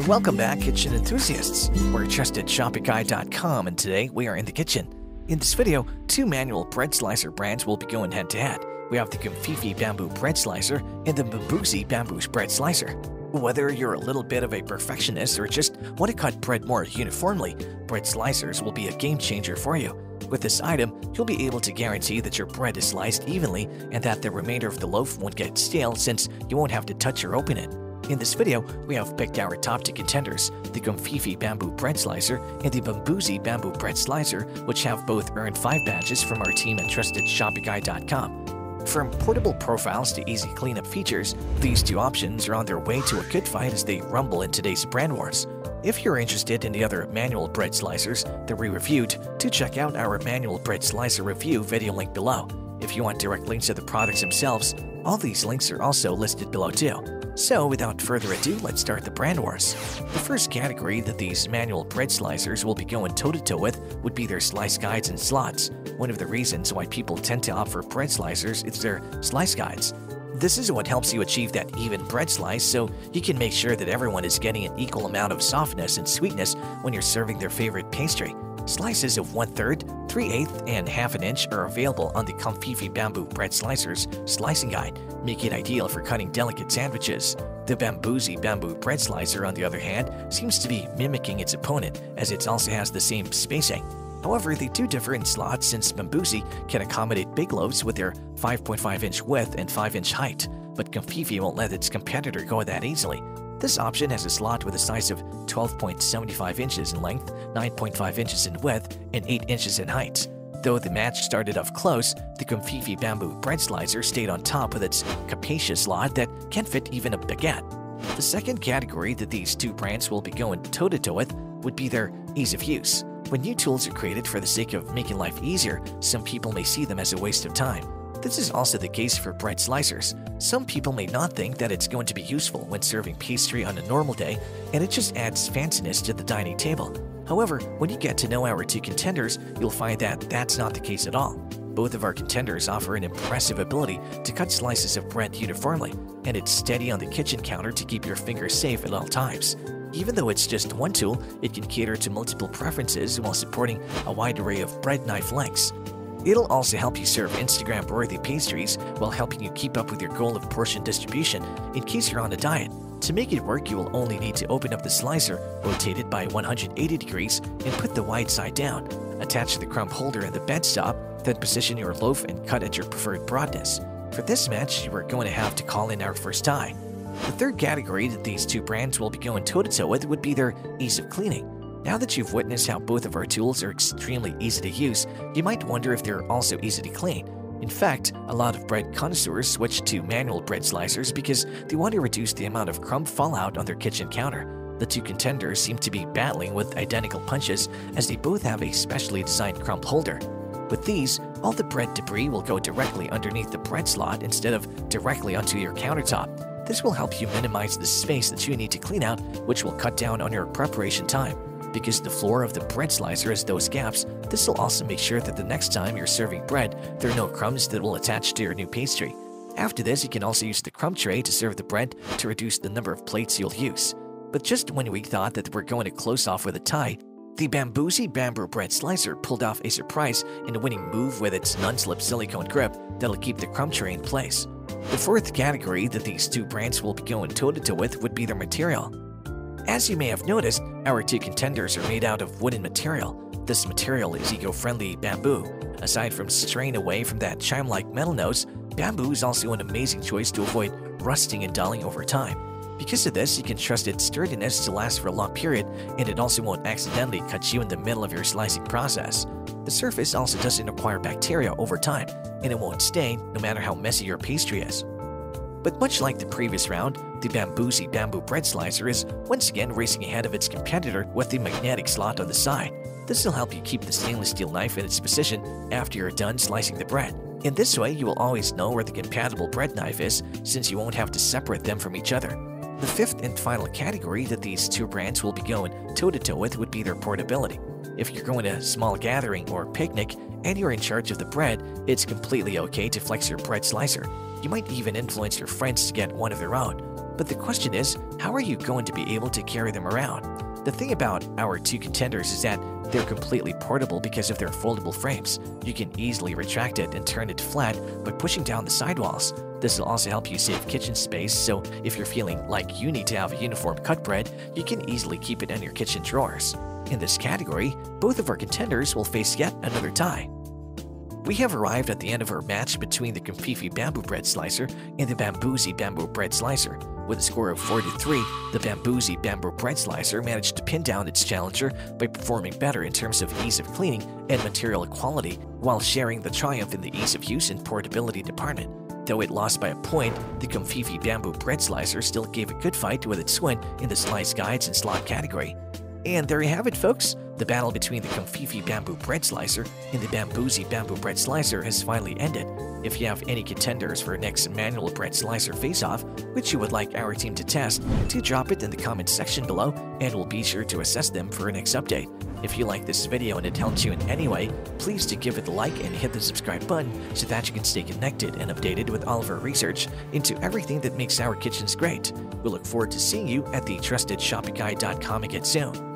Welcome back, kitchen enthusiasts. We're trustedshopify.com, and today we are in the kitchen. In this video, two manual bread slicer brands will be going head-to-head. We have the Comfify bamboo bread slicer and the Bambüsi bamboo bread slicer. Whether you're a little bit of a perfectionist or just want to cut bread more uniformly, bread slicers will be a game changer for you. With this item, you'll be able to guarantee that your bread is sliced evenly and that the remainder of the loaf won't get stale since you won't have to touch or open it. In this video, we have picked our top two contenders, the Comfify bamboo bread slicer and the Bambüsi bamboo bread slicer, which have both earned 5 badges from our team at trustedshopify.com. From portable profiles to easy cleanup features, these two options are on their way to a good fight as they rumble in today's brand wars. If you're interested in the other manual bread slicers that we reviewed, do check out our manual bread slicer review video link below. If you want direct links to the products themselves, all these links are also listed below too. So without further ado, let's start the brand wars. The first category that these manual bread slicers will be going toe-to-toe with would be their slice guides and slots. One of the reasons why people tend to opt for bread slicers is their slice guides. This is what helps you achieve that even bread slice so you can make sure that everyone is getting an equal amount of softness and sweetness when you're serving their favorite pastry. Slices of 1/3, 3/8, and 1/2 inch are available on the Comfify bamboo bread slicer's slicing guide, making it ideal for cutting delicate sandwiches. The Bambüsi bamboo bread slicer, on the other hand, seems to be mimicking its opponent as it also has the same spacing. However, they do differ in slots since Bambüsi can accommodate big loaves with their 5.5-inch width and 5-inch height, but Comfify won't let its competitor go that easily. This option has a slot with a size of 12.75 inches in length, 9.5 inches in width, and 8 inches in height. Though the match started off close, the Comfify bamboo bread slicer stayed on top with its capacious slot that can fit even a baguette. The second category that these two brands will be going toe-to-toe with would be their ease of use. When new tools are created for the sake of making life easier, some people may see them as a waste of time. This is also the case for bread slicers. Some people may not think that it's going to be useful when serving pastry on a normal day, and it just adds fanciness to the dining table. However, when you get to know our two contenders, you'll find that that's not the case at all. Both of our contenders offer an impressive ability to cut slices of bread uniformly, and it's steady on the kitchen counter to keep your fingers safe at all times. Even though it's just one tool, it can cater to multiple preferences while supporting a wide array of bread knife lengths. It'll also help you serve Instagram-worthy pastries while helping you keep up with your goal of portion distribution in case you're on a diet. To make it work, you will only need to open up the slicer, rotate it by 180 degrees, and put the wide side down. Attach the crumb holder in the bed stop, then position your loaf and cut at your preferred broadness. For this match, you are going to have to call in our first tie. The third category that these two brands will be going toe-to-toe with would be their ease of cleaning. Now that you've witnessed how both of our tools are extremely easy to use, you might wonder if they're also easy to clean. In fact, a lot of bread connoisseurs switch to manual bread slicers because they want to reduce the amount of crumb fallout on their kitchen counter. The two contenders seem to be battling with identical punches as they both have a specially designed crumb holder. With these, all the bread debris will go directly underneath the bread slot instead of directly onto your countertop. This will help you minimize the space that you need to clean out, which will cut down on your preparation time. Because the floor of the bread slicer has those gaps, this will also make sure that the next time you're serving bread, there are no crumbs that will attach to your new pastry. After this, you can also use the crumb tray to serve the bread to reduce the number of plates you'll use. But just when we thought that we're going to close off with a tie, the Bambüsi bamboo bread slicer pulled off a surprise and a winning move with its non-slip silicone grip that'll keep the crumb tray in place. The fourth category that these two brands will be going toe-to-toe with would be their material. As you may have noticed, our two contenders are made out of wooden material. This material is eco-friendly bamboo. Aside from straying away from that chime-like metal notes, bamboo is also an amazing choice to avoid rusting and dulling over time. Because of this, you can trust its sturdiness to last for a long period, and it also won't accidentally cut you in the middle of your slicing process. The surface also doesn't acquire bacteria over time, and it won't stain no matter how messy your pastry is. But much like the previous round, the Bambüsi bamboo bread slicer is once again racing ahead of its competitor with the magnetic slot on the side. This will help you keep the stainless steel knife in its position after you're done slicing the bread. In this way, you will always know where the compatible bread knife is since you won't have to separate them from each other. The fifth and final category that these two brands will be going toe-to-toe with would be their portability. If you're going to a small gathering or picnic and you're in charge of the bread, it's completely okay to flex your bread slicer. You might even influence your friends to get one of their own. But the question is, how are you going to be able to carry them around? The thing about our two contenders is that they're completely portable because of their foldable frames. You can easily retract it and turn it flat by pushing down the sidewalls. This will also help you save kitchen space, so if you're feeling like you need to have a uniform cut bread, you can easily keep it in your kitchen drawers. In this category, both of our contenders will face yet another tie. We have arrived at the end of our match between the Comfify bamboo bread slicer and the Bambüsi bamboo bread slicer. With a score of 4-3, the Bambüsi bamboo bread slicer managed to pin down its challenger by performing better in terms of ease of cleaning and material quality, while sharing the triumph in the ease of use and portability department. Though it lost by a point, the Comfify bamboo bread slicer still gave a good fight with its win in the slice guides and slot category. And there you have it, folks. The battle between the Comfify bamboo bread slicer and the Bambüsi bamboo bread slicer has finally ended. If you have any contenders for next manual bread slicer face-off, which you would like our team to test, do drop it in the comment section below and we'll be sure to assess them for a next update. If you like this video and it helped you in any way, please do give it a like and hit the subscribe button so that you can stay connected and updated with all of our research into everything that makes our kitchens great. We look forward to seeing you at the trustedshopify.com again soon.